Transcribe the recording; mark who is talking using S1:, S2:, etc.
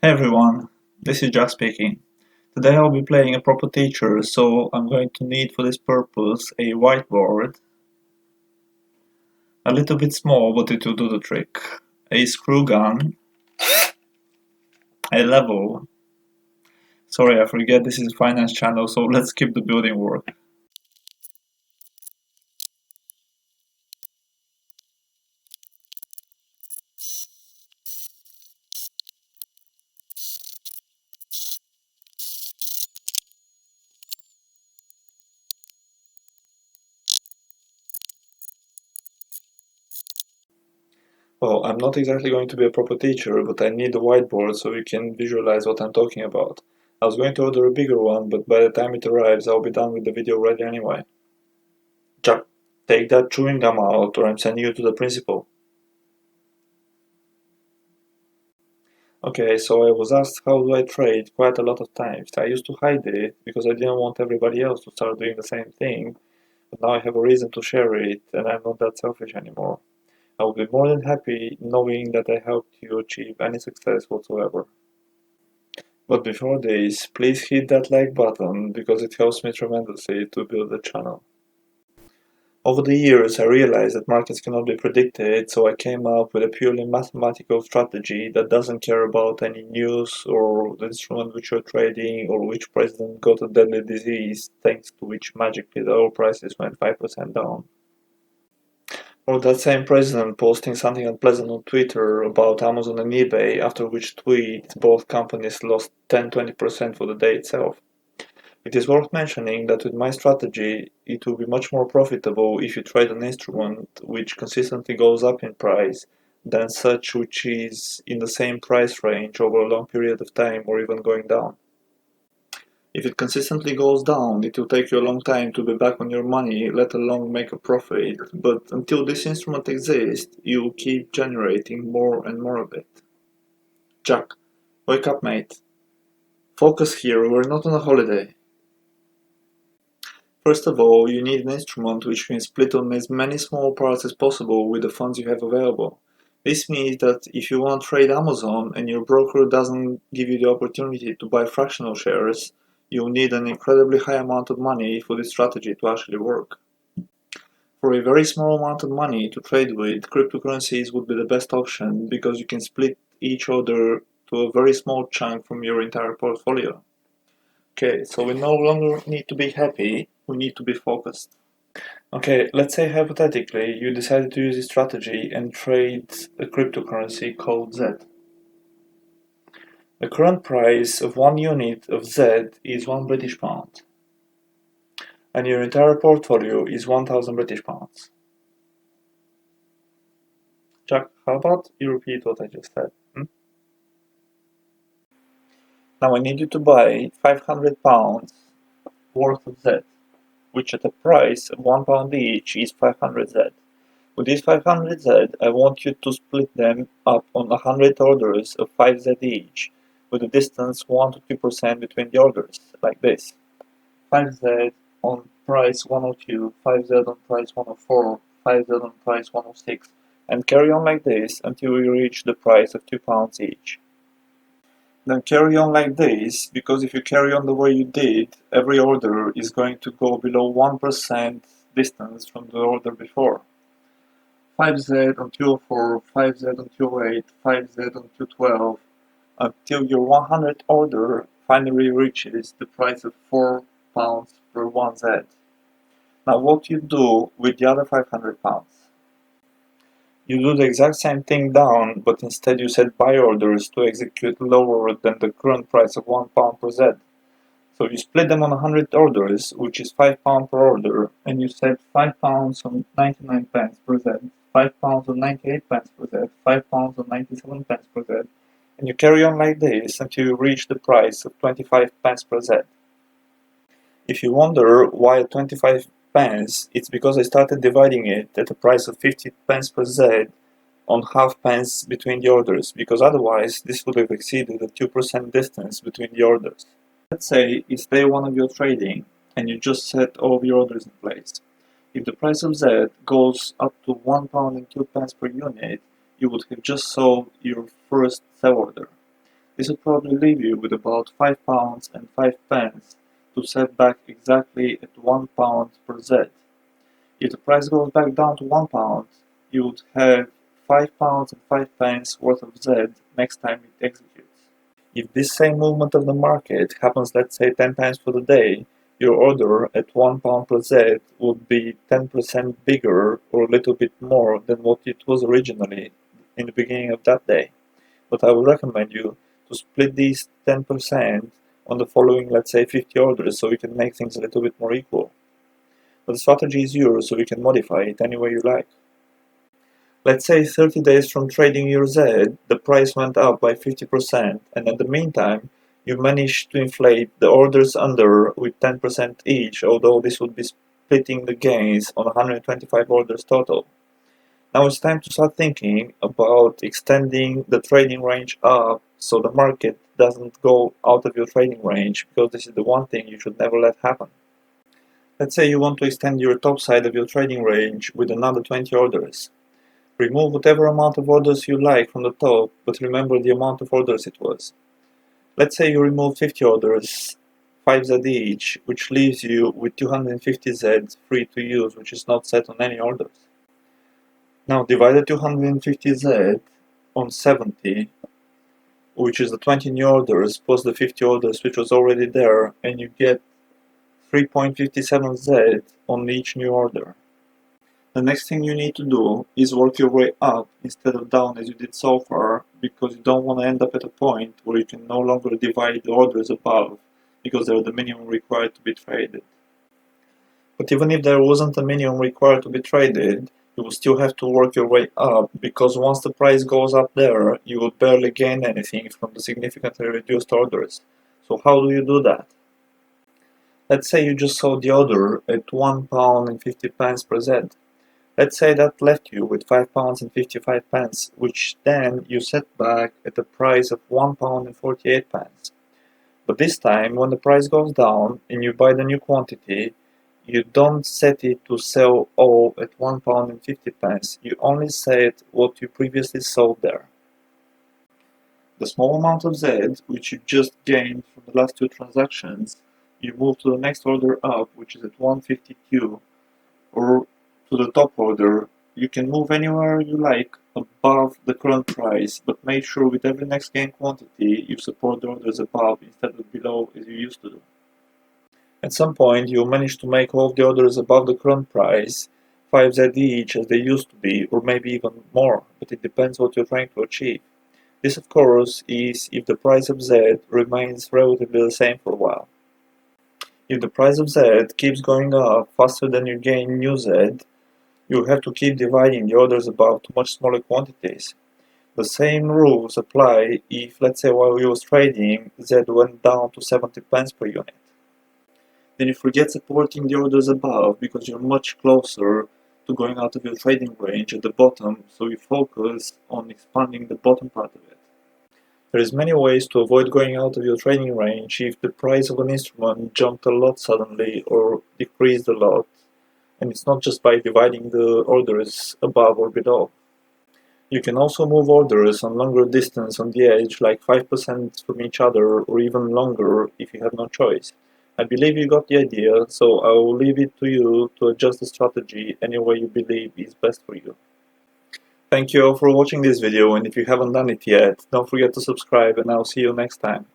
S1: Hey everyone, this is Jack speaking. Today I'll be playing a proper teacher, so I'm going to need for this purpose a whiteboard, a little bit small but it will do the trick, a screw gun, a level. Sorry, I forget this is a finance channel, so let's skip the building work. Well, I'm not exactly going to be a proper teacher, but I need a whiteboard so you can visualize what I'm talking about. I was going to order a bigger one, but by the time it arrives I'll be done with the video ready anyway. Jack, take that chewing gum out or I'm sending you to the principal. Okay, so I was asked how do I trade quite a lot of times. I used to hide it because I didn't want everybody else to start doing the same thing, but now I have a reason to share it and I'm not that selfish anymore. I will be more than happy knowing that I helped you achieve any success whatsoever. But before this, please hit that like button because it helps me tremendously to build the channel. Over the years, I realized that markets cannot be predicted, so I came up with a purely mathematical strategy that doesn't care about any news or the instrument which you're trading or which president got a deadly disease, thanks to which magically the oil prices went 5% down. Or that same president posting something unpleasant on Twitter about Amazon and eBay, after which tweet both companies lost 10-20% for the day itself. It is worth mentioning that with my strategy, it will be much more profitable if you trade an instrument which consistently goes up in price than such which is in the same price range over a long period of time or even going down. If it consistently goes down, it will take you a long time to be back on your money, let alone make a profit, but until this instrument exists, you will keep generating more and more of it. Jack, wake up mate. Focus here, we're not on a holiday. First of all, you need an instrument which can split on as many small parts as possible with the funds you have available. This means that if you want to trade Amazon and your broker doesn't give you the opportunity to buy fractional shares, you'll need an incredibly high amount of money for this strategy to actually work. For a very small amount of money to trade with, cryptocurrencies would be the best option because you can split each order to a very small chunk from your entire portfolio. Okay, so we no longer need to be happy, we need to be focused. Okay, let's say hypothetically you decided to use this strategy and trade a cryptocurrency called Z. The current price of 1 unit of Z is 1 British pound, and your entire portfolio is 1000 British pounds. Jack, how about you repeat what I just said? Now I need you to buy 500 pounds worth of Z, which at a price of £1 each is 500 Z. With these 500 Z, I want you to split them up on 100 orders of 5 Z each, with a distance 1 to 2% between the orders, like this. 5 Z on price 102, 5 Z on price 104, 5 Z on price 106, and carry on like this until you reach the price of £2 each. Then carry on like this, because if you carry on the way you did, every order is going to go below 1% distance from the order before. 5Z on 204, 5Z on 208, 5Z on 212, until your 100th order finally reaches the price of £4 per 1Z. Now what you do with the other £500? You do the exact same thing down, but instead you set buy orders to execute lower than the current price of £1 per Z. So you split them on 100 orders, which is £5 per order, and you set £5 on 99 pence per Z, £5 on 98 pence per Z, £5 on 97 pence per Z, and you carry on like this until you reach the price of 25 pence per Z. If you wonder why at 25 pence, it's because I started dividing it at a price of 50 pence per Z on half pence between the orders, because otherwise this would have exceeded the 2% distance between the orders. Let's say it's day one of your trading and you just set all of your orders in place. If the price of Z goes up to £1 and 2 pence per unit, you would have just sold your first sell order. This will probably leave you with about £5 and 5 pence to set back exactly at £1 per Z. If the price goes back down to £1, you would have £5 and 5 pence worth of Z next time it executes. If this same movement of the market happens, let's say 10 times for the day, your order at £1 per Z would be 10% bigger or a little bit more than what it was originally in the beginning of that day. But I would recommend you to split these 10% on the following, let's say, 50 orders, so you can make things a little bit more equal. But the strategy is yours, so you can modify it any way you like. Let's say 30 days from trading your Z, the price went up by 50%, and in the meantime, you managed to inflate the orders under with 10% each, although this would be splitting the gains on 125 orders total. Now it's time to start thinking about extending the trading range up so the market doesn't go out of your trading range, because this is the one thing you should never let happen. Let's say you want to extend your top side of your trading range with another 20 orders. Remove whatever amount of orders you like from the top, but remember the amount of orders it was. Let's say you remove 50 orders, 5Z each, which leaves you with 250 Zs free to use, which is not set on any orders. Now divide the 250 Z on 70, which is the 20 new orders plus the 50 orders which was already there, and you get 3.57 Z on each new order. The next thing you need to do is work your way up instead of down as you did so far, because you don't want to end up at a point where you can no longer divide the orders above, because they're the minimum required to be traded. But even if there wasn't a minimum required to be traded, you will still have to work your way up, because once the price goes up there, you will barely gain anything from the significantly reduced orders. So how do you do that? Let's say you just sold the order at £1 and 50 pence per Z. Let's say that left you with £5 and 55 pence, which then you set back at the price of £1 and 48 pence. But this time, when the price goes down and you buy the new quantity, you don't set it to sell all at £1 and 50 pence, you only set what you previously sold there. The small amount of Z, which you just gained from the last two transactions, you move to the next order up, which is at 150Q, or to the top order. You can move anywhere you like above the current price, but make sure with every next gain quantity you support the orders above instead of below as you used to do. At some point you'll manage to make all of the orders above the current price 5Z each as they used to be, or maybe even more, but it depends what you're trying to achieve. This of course is if the price of Z remains relatively the same for a while. If the price of Z keeps going up faster than you gain new Z, you have to keep dividing the orders above to much smaller quantities. The same rules apply if, let's say, while you was trading, Z went down to 70 pence per unit. Then you forget supporting the orders above because you're much closer to going out of your trading range at the bottom, so you focus on expanding the bottom part of it. There is many ways to avoid going out of your trading range if the price of an instrument jumped a lot suddenly or decreased a lot. And it's not just by dividing the orders above or below. You can also move orders on longer distance on the edge, like 5% from each other or even longer if you have no choice. I believe you got the idea, so I will leave it to you to adjust the strategy any way you believe is best for you. Thank you all for watching this video, and if you haven't done it yet, don't forget to subscribe, and I'll see you next time.